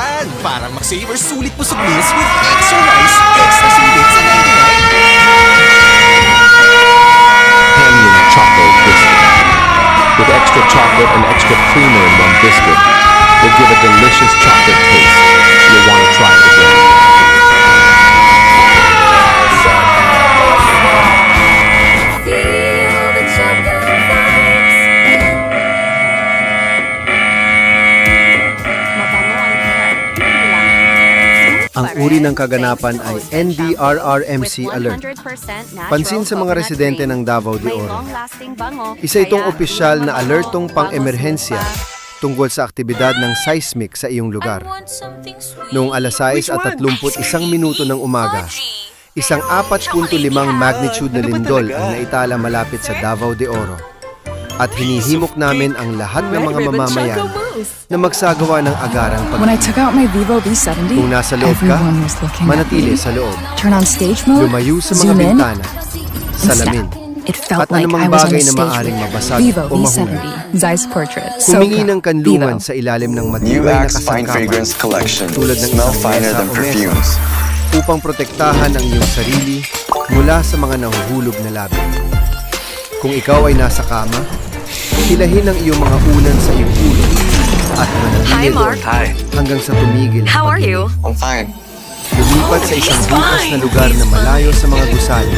yan! Parang mag-savor sulit busog meals with extra rice, extra sulit sa 99. Canyon chocolate biscuit. With extra chocolate and extra creamer in one biscuit, will give a delicious chocolate taste. You'll want to try it again. Ang uri ng kaganapan ay NDRRMC Alert. Pansin sa mga residente ng Davao de Oro. Isa itong opisyal na alertong pang-emerhensya tungkol sa aktibidad ng seismic sa iyong lugar. Noong alas 6:31 minuto ng umaga, isang 4.5 magnitude na lindol ang naitala malapit sa Davao de Oro. At hinihimok namin ang lahat ng mga mamamayan na magsagawa ng agarang When I pag-iingat. took out my Vivo V70, Kung nasa loob ka, everyone was looking at manatili me. sa loob. Turn on stage mode, Lumayo sa mga zoom in, bintana, and salamin, snap. It felt at like anumang I was on bagay a na stage maaaring with mabasag Vivo o mahulog. V70, Zeiss portrait. So Humingi ng proud. kanlungan Vivo. sa ilalim ng New matibay na Axe Fine kasangkapan Fragrance Collection. tulad ng Smell isang finer mesa than o mesa perfumes. upang protektahan ang iyong sarili mula sa mga nahuhulog na labi. Kung ikaw ay nasa kama, hilahin ang iyong mga unan sa iyong ulo at manatili doon Hi, hanggang sa tumigil ang How are pag-inig. you? I'm fine. Lumipat sa isang bukas na lugar na malayo sa mga gusali,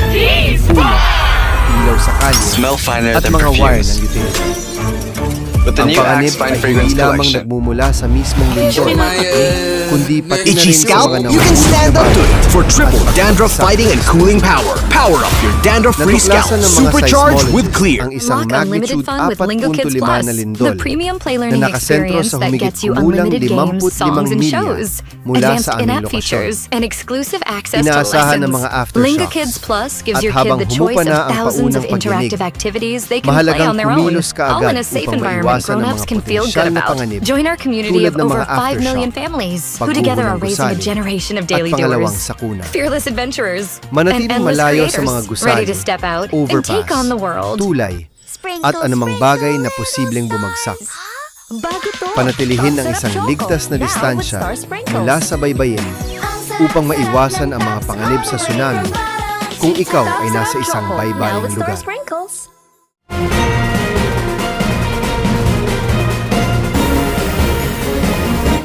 puno, ilaw sa kalye, Smell finer at than mga wire ng perfumes. utility. With the Ang new panganib Axe Fine ay Fragrance hindi lamang Collection. nagmumula sa mismong lindol, kundi pati na Itchy rin sa scalp? mga You can stand up to it for triple At dandruff sakit. fighting and cooling power. Power up your dandruff-free scalp. Natuklasan ng mga Supercharged with seismologists Clear. ang isang Lock unlimited magnitude fun with Lingo Kids 4.5 Plus, na the lindol premium play na learning nakasentro experience sa that humigit gets you kumulang unlimited games, 55 songs, and milya shows, mula advanced sa aming in-app lokasyon. features, and exclusive access to Inaasahan ng lessons. mga aftershocks. Lingo Kids Plus gives At your kid habang the choice humupa na of ang thousands of paunang pagdinig, interactive activities they can play mahalagang on their own, kumilos ka all in agad a safe upang environment maiwasan ang grown-ups mga can feel potensyal good na about. panganib Join our community tulad of ng over mga 5 million aftershock, families who pagguho together ng are raising a gusali, generation of at daily pangalawang doers, sakuna. fearless adventurers, and Manatiling endless malayo sa mga creators, gusali, ready to step out and overpass, take on the world. tulay, at anumang bagay na posibleng bumagsak. Panatilihin ang isang ligtas na distansya mula sa baybayin upang maiwasan ang mga panganib sa tsunami kung ikaw ay nasa isang baybayang lugar. Sprinkles.